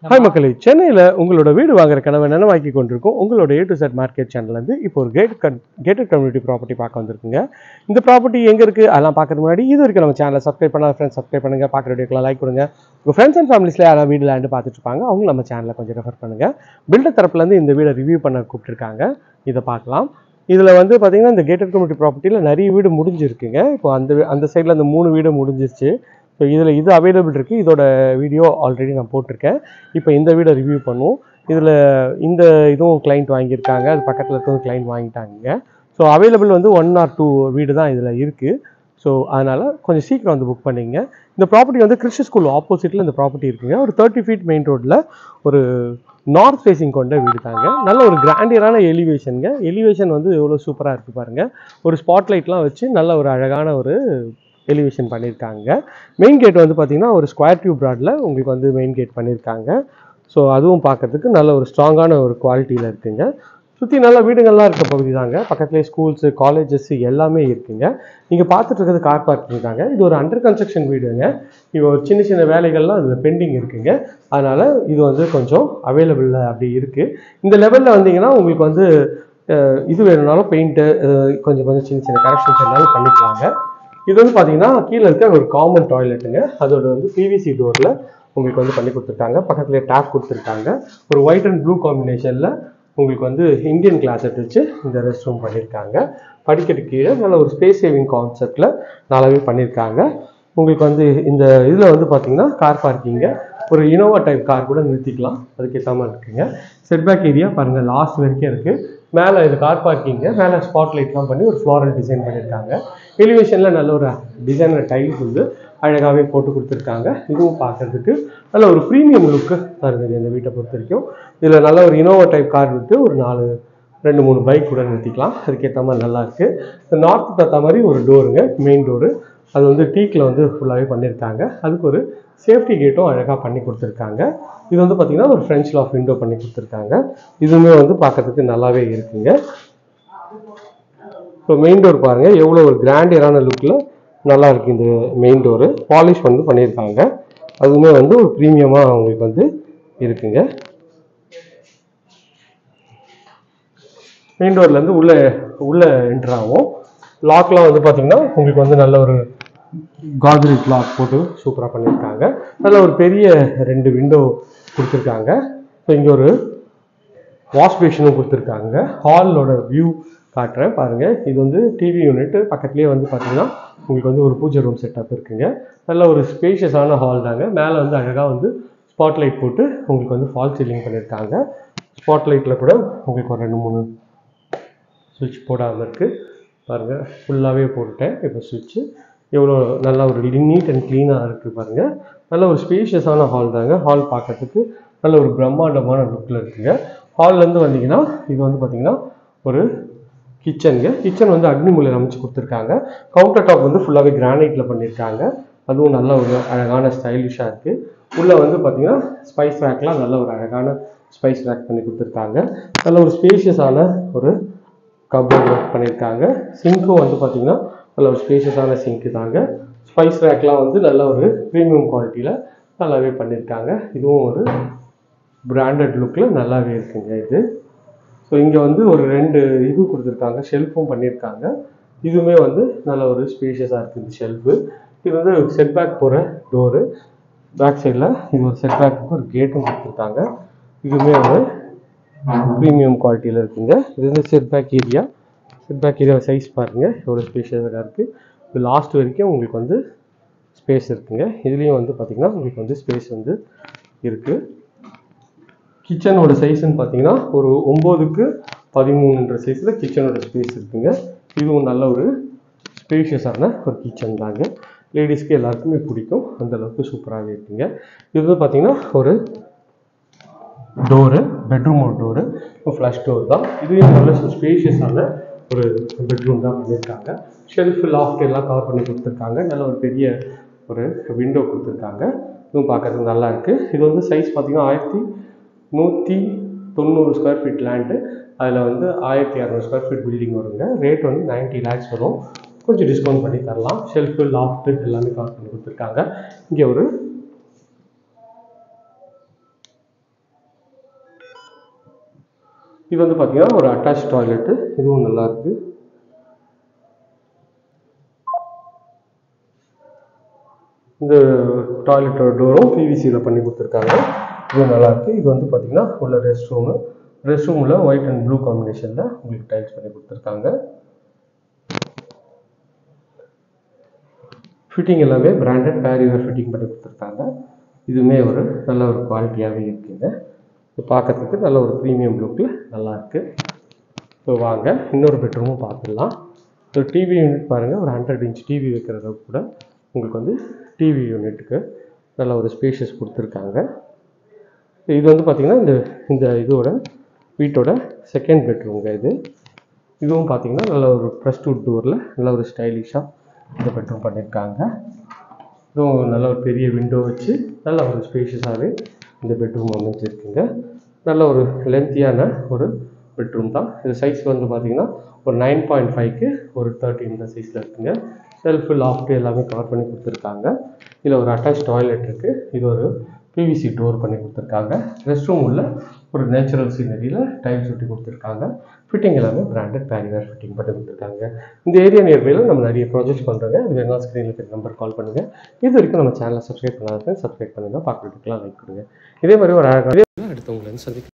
Hi மக்களே, சென்னையில் உங்களோட வீடு வாங்குற கனவை நினைவாக்கி கொண்டிருக்கோம். உங்களோட A to Z மார்க்கெட் சேனல்லேருந்து இப்போ ஒரு கேட்டட் கம்யூனிட்டி ப்ராப்பர்ட்டி பார்க்க வந்திருக்குங்க. இந்த ப்ராப்பர்ட்டி எங்கே இருக்குது அதெல்லாம் பார்க்கறதுக்கு முன்னாடி இது வரைக்கும் நம்ம சேனலை சப்ஸ்கிரைப் பண்ணாத ஃப்ரெண்ட்ஸ் சப்ஸ்கிரைப் பண்ணுங்கள். பார்க்குற வீடியோக்கெல்லாம் லைக் கொடுங்க. உங்கள் ஃப்ரெண்ட்ஸ் அண்ட் ஃபேமிலிஸில் யாராவது வீடு லேண்டு பார்த்துட்டு இருப்பாங்க, அவங்க நம்ம சேனலை கொஞ்சம் ரெஃபர் பண்ணுங்கள். பில்டர் தரப்புலேருந்து இந்த வீடை ரிவ்யூ பண்ண கூப்பிட்டுருக்காங்க. இதை பார்க்கலாம். இதில் வந்து பார்த்தீங்கன்னா இந்த கேட்டட் கம்யூனிட்டி ப்ராப்பர்ட்டியில் நிறைய வீடு முடிஞ்சிருக்குங்க. இப்போ அந்த சைடில் அந்த 3 வீடு முடிஞ்சிருச்சு. ஸோ இதில் இது அவைலபிள் இருக்குது. இதோட வீடியோ ஆல்ரெடி நான் போட்டிருக்கேன். இப்போ இந்த வீடை ரிவ்யூ பண்ணுவோம். இதில் இந்த இதுவும் கிளைண்ட் வாங்கியிருக்காங்க, அது பக்கத்தில் இருக்கிறது கிளைண்ட் வாங்கிட்டாங்க. ஸோ அவைலபிள் வந்து 1 or 2 வீடு தான் இதில் இருக்குது. ஸோ அதனால் கொஞ்சம் சீக்கிரம் வந்து புக் பண்ணிங்க. இந்த ப்ராப்பர்ட்டி வந்து கிறிஸ்டி ஸ்கூல் ஆப்போசிட்டில் இந்த ப்ராப்பர்ட்டி இருக்குங்க. ஒரு 30 feet மெயின் ரோட்டில் ஒரு நார்த் ஃபேஸிங் கொண்ட வீடு தாங்க. நல்ல ஒரு கிராண்டியரான எலிவேஷனுங்க. எலிவேஷன் வந்து எவ்வளோ சூப்பராக இருக்குது பாருங்கள். ஒரு ஸ்பாட்லைட்லாம் வச்சு நல்ல ஒரு அழகான ஒரு எலிவேஷன் பண்ணியிருக்காங்க. மெயின் கேட் வந்து பார்த்திங்கன்னா ஒரு ஸ்கொயர் டியூப் ராடில் உங்களுக்கு வந்து மெயின் கேட் பண்ணியிருக்காங்க. ஸோ அதுவும் பார்க்குறதுக்கு நல்ல ஒரு ஸ்ட்ராங்கான ஒரு குவாலிட்டியில் இருக்குங்க. சுற்றி நல்ல வீடுகள்லாம் இருக்க பகுதி தாங்க. பக்கத்துலேயே ஸ்கூல்ஸு, காலேஜஸ் எல்லாமே இருக்குங்க. நீங்கள் பார்த்துட்டு இருக்கிறது கார் பார்க்கிங் தாங்க. இது ஒரு அண்டர் கன்ஸ்ட்ரக்ஷன் வீடுங்க. இப்போ சின்ன சின்ன வேலைகள்லாம் அதில் பெண்டிங் இருக்குங்க. அதனால் இது வந்து கொஞ்சம் அவைலபிளில் அப்படி இருக்குது. இந்த லெவலில் வந்தீங்கன்னா உங்களுக்கு வந்து இது வேணும்னாலும் பெயிண்ட்டு கொஞ்சம் சின்ன சின்ன கரெக்ஷன்ஸ் எல்லாரும் பண்ணிக்கலாங்க. இது வந்து பார்த்தீங்கன்னா கீழே இருக்க ஒரு காமன் டாய்லெட்டுங்க. அதோட வந்து பிவிசி டோரில் உங்களுக்கு வந்து பண்ணி கொடுத்துருக்காங்க. பக்கத்துலேயே டேப் கொடுத்துருக்காங்க. ஒரு ஒயிட் அண்ட் ப்ளூ காம்பினேஷனில் உங்களுக்கு வந்து இந்தியன் கிளாஸட் வச்சு இந்த ரெஸ்ட் ரூம் பண்ணியிருக்காங்க. படிக்கட்டு கீழே நல்ல ஒரு ஸ்பேஸ் சேவிங் கான்செப்டில் நல்லாவே பண்ணியிருக்காங்க. உங்களுக்கு வந்து இந்த இதில் வந்து பார்த்தீங்கன்னா கார் பார்க்கிங்க ஒரு இனோவா டைப் கார் கூட நிறுத்திக்கலாம், அதுக்கேற்ற மாதிரி இருக்குங்க. செட்பேக் ஏரியா பாருங்கள் லாஸ்ட் வரைக்கும் இருக்குது. மேலே இது கார் பார்க்கிங்க, மேலே ஸ்பாட் லைட்லாம் பண்ணி ஒரு ஃப்ளோரல் டிசைன் பண்ணியிருக்காங்க. எலிவேஷனில் நல்ல ஒரு டிசைனர் டைல்ஸ் வந்து அழகாகவே போட்டு கொடுத்துருக்காங்க. இதுவும் பார்க்குறதுக்கு நல்ல ஒரு ப்ரீமியம் லுக்கு தருது இந்த வீட்டை பொறுத்த வரைக்கும். இதில் நல்ல ஒரு இனோவா டைப் கார் விட்டு ஒரு 2-3 பைக் கூட நிறுத்திக்கலாம், அதுக்கேற்ற மாதிரி நல்லாயிருக்கு. நார்த்துக்கு தகுந்த மாதிரி ஒரு டோருங்க, மெயின் டோரு. அது வந்து டீக்கில் வந்து ஃபுல்லாகவே பண்ணியிருக்காங்க. அதுக்கு ஒரு சேஃப்டி கேட்டும் அழகாக பண்ணி கொடுத்துருக்காங்க. இது வந்து பார்த்திங்கன்னா ஒரு ஃப்ரெஞ்ச் லாக் விண்டோ பண்ணி கொடுத்துருக்காங்க. இதுவுமே வந்து பார்க்கறதுக்கு நல்லாவே இருக்குங்க. ஸோ மெயின் டோர் பாருங்கள் எவ்வளோ ஒரு கிராண்டியரான லுக்கில் நல்லா இருக்குது. இந்த மெயின் டோரு பாலிஷ் வந்து பண்ணியிருக்காங்க. அதுவுமே வந்து ஒரு ப்ரீமியமாக அவங்களுக்கு வந்து இருக்குங்க. மெயின் டோர்லேருந்து உள்ளே என்ட்ரு ஆகும். லாக்லாம் வந்து பார்த்திங்கன்னா உங்களுக்கு வந்து நல்ல ஒரு காத்ரேஜ் லாக் போட்டு சூப்பராக பண்ணியிருக்காங்க. நல்ல ஒரு பெரிய 2 விண்டோ கொடுத்துருக்காங்க. ஸோ இங்கே ஒரு வாஷ் பேஷனும் கொடுத்துருக்காங்க. ஹாலோட வியூ காட்டுறேன் பாருங்கள். இது வந்து டிவி யூனிட் பக்கத்துலேயே வந்து பார்த்திங்கன்னா உங்களுக்கு வந்து ஒரு பூஜை ரூம் செட்டப் இருக்குங்க. நல்ல ஒரு ஸ்பேஷியஸான ஹால் தாங்க. மேலே வந்து அழகாக வந்து ஸ்பாட்லைட் போட்டு உங்களுக்கு வந்து ஃபால் சீலிங் பண்ணியிருக்காங்க. ஸ்பாட்லைட்டில் கூட உங்களுக்கு ஒரு 2-3 சுவிட்ச் போடாமல் இருக்குது பாருங்கள். ஃபுல்லாகவே போட்டுட்டேன். இப்போ சுவிட்சு எவ்வளோ நல்லா ஒரு நீட் அண்ட் க்ளீனாக இருக்குது பாருங்கள். நல்ல ஒரு ஸ்பேஷியஸான ஹால் தாங்க. ஹால் பார்க்கறதுக்கு நல்ல ஒரு பிரம்மாண்டமான லுக்கில் இருக்குங்க. ஹால்லேருந்து வந்தீங்கன்னா இது வந்து பார்த்திங்கன்னா ஒரு கிச்சனுங்க. கிச்சன் வந்து அக்னி மூலையில் அமைச்சு கொடுத்துருக்காங்க. கவுண்டர் டாப் வந்து ஃபுல்லாகவே கிரானைட்டில் பண்ணியிருக்காங்க. அதுவும் நல்ல ஒரு அழகான ஸ்டைலிஷாக இருக்குது. உள்ளே வந்து பார்த்திங்கன்னா ஸ்பைஸ் ரேக்லாம் நல்ல ஒரு அழகான ஸ்பைஸ் ரேக் பண்ணி கொடுத்துருக்காங்க. நல்ல ஒரு ஸ்பேஷியஸான ஒரு கப்போர்ட் ஒர்க் பண்ணியிருக்காங்க. சிங்க்கும் வந்து பார்த்திங்கன்னா நல்ல ஒரு ஸ்பேஷியஸான சிங்க்கு தாங்க. ஸ்பைஸ் ரேக்லாம் வந்து நல்ல ஒரு ப்ரீமியம் குவாலிட்டியில் நல்லாவே பண்ணியிருக்காங்க. இதுவும் ஒரு பிராண்டட் லுக்கில் நல்லாவே இருக்குங்க இது. ஸோ இங்கே வந்து ஒரு 2 இது கொடுத்துருக்காங்க, ஷெல்ஃபும் பண்ணியிருக்காங்க. இதுவுமே வந்து நல்ல ஒரு ஸ்பேஷியஸாக இருக்குது இந்த ஷெல்ஃபு. இது வந்து செட்பேக் போகிற டோரு. பேக் சைடில் இது ஒரு செட்பேக்கு ஒரு கேட்டும் கொடுத்துருக்காங்க. இதுவுமே ஒரு ப்ரீமியம் குவாலிட்டியில் இருக்குங்க. இது வந்து செட்பேக் ஏரியா சைஸ் பாருங்கள் எவ்வளோ ஸ்பேஷியஸாக இருக்குது. இது லாஸ்ட் வரைக்கும் உங்களுக்கு வந்து ஸ்பேஸ் இருக்குங்க. இதுலேயும் வந்து பார்த்திங்கன்னா உங்களுக்கு வந்து ஸ்பேஸ் வந்து இருக்குது. கிச்சனோட சைஸ்ன்னு பார்த்தீங்கன்னா ஒரு 9x13 சைஸில் கிச்சனோட ஸ்பேஸ் இருக்குங்க. இதுவும் நல்ல ஒரு ஸ்பேஷியஸான ஒரு கிச்சன் தாங்க. லேடிஸ்க்கு எல்லாருக்குமே பிடிக்கும், அந்தளவுக்கு சூப்பராகவே இருக்குங்க. இது வந்து பார்த்திங்கன்னா ஒரு டோரு, பெட்ரூம் ஒரு டோரு, ஃப்ளஷ் டோர் தான். இதுலேயும் நல்ல ஸ்பேஷியஸான ஒரு பெட்ரூம் தான் பண்ணியிருக்காங்க. ஷெல்ஃப் லாஃப்ட் எல்லாம் கவர் பண்ணி கொடுத்துருக்காங்க. நல்ல ஒரு பெரிய ஒரு விண்டோ கொடுத்துருக்காங்க. இதுவும் பார்க்குறதுக்கு நல்லா இருக்குது. இது வந்து சைஸ் பார்த்திங்கன்னா 1190 ஸ்கொயர் ஃபீட் லேண்டு. அதில் வந்து 1200 ஸ்கொயர் ஃபீட் பில்டிங் வருங்க. ரேட் வந்து 90 lakhs வரும். கொஞ்சம் டிஸ்கவுண்ட் பண்ணி தரலாம். ஷெல்ஃபு லாஃப்ட்டு எல்லாமே கவர் பண்ணி கொடுத்துருக்காங்க. இங்கே ஒரு இது வந்து பார்த்தீங்கன்னா ஒரு அட்டாச் டாய்லெட்டு, இதுவும் நல்லா இருக்கு. இந்த டாய்லெட்டோட டோரும் பிவிசியில் பண்ணி கொடுத்துருக்காங்க, இதுவும் நல்லா இருக்கு. இது வந்து பார்த்தீங்கன்னா உள்ள ரெஸ்ட் ரூமில் ஒயிட் அண்ட் ப்ளூ காம்பினேஷனில் உங்களுக்கு டைல்ஸ் பண்ணி கொடுத்துருக்காங்க. ஃபிட்டிங் எல்லாமே பிராண்டட் பேரிவேர் ஃபிட்டிங் பண்ணி கொடுத்துருக்காங்க. இதுவுமே ஒரு நல்ல ஒரு குவாலிட்டியாகவே இருக்குங்க. இப்போ பார்க்கறதுக்கு நல்ல ஒரு ப்ரீமியம் லுக்கில் நல்லாயிருக்கு. இப்போ வாங்க இன்னொரு பெட்ரூமும் பார்த்துடலாம். ஒரு டிவி யூனிட் பாருங்கள், ஒரு 100 இன்ச் டிவி வைக்கிற அளவுக்கு கூட உங்களுக்கு வந்து டிவி யூனிட்டுக்கு நல்ல ஒரு ஸ்பேஷியஸ் கொடுத்துருக்காங்க. இது வந்து பார்த்திங்கன்னா இந்த இதோட வீட்டோட செகண்ட் பெட்ரூம்ங்க. இதுவும் பார்த்திங்கன்னா நல்ல ஒரு ப்ரெஸ்ட் வுட் டோரில் நல்ல ஒரு ஸ்டைலிஷாக இந்த பெட்ரூம் பண்ணியிருக்காங்க. இதுவும் நல்ல ஒரு பெரிய விண்டோ வச்சு நல்ல ஒரு ஸ்பேஷியஸாகவே இந்த பெட்ரூம் அமைச்சிருக்குங்க. நல்ல ஒரு லென்த்தியான ஒரு பெட்ரூம் தான். இது சைஸ் வந்து பார்த்திங்கன்னா ஒரு 9.5க்கு ஒரு 13 இந்த சைஸில் இருக்குங்க. செல்ஃபு லாஃப்ட்டு எல்லாமே கவர் பண்ணி கொடுத்துருக்காங்க. இதில் ஒரு அட்டாச் டாய்லெட் இருக்குது. இது ஒரு பிவிசி டோர் பண்ணி கொடுத்துருக்காங்க. ரெஸ்ட் ரூம் உள்ள ஒரு நேச்சுரல் சீனரியில் டைல்ஸ் ஒட்டி கொடுத்துருக்காங்க. ஃபிட்டிங் எல்லாமே பிராண்டட் பேரிவேர் ஃபிட்டிங் பண்ணி கொடுத்துருக்காங்க. இந்த ஏரியா நியர்பையில் நம்ம நிறைய ப்ராஜெக்ட்ஸ் பண்ணுறோங்க. இது வேணா ஸ்க்ரீனில் இருக்கிற நம்பர் கால் பண்ணுங்கள். இது வரைக்கும் நம்ம சேனலை சப்ஸ்கிரைப் பண்ணாத சப்ஸ்கிரைப் பண்ணுங்கள், பார்க்குறதுக்குலாம் லைக் கொடுங்க. இதே மாதிரி ஒரு அடுத்தவங்களை சந்திக்க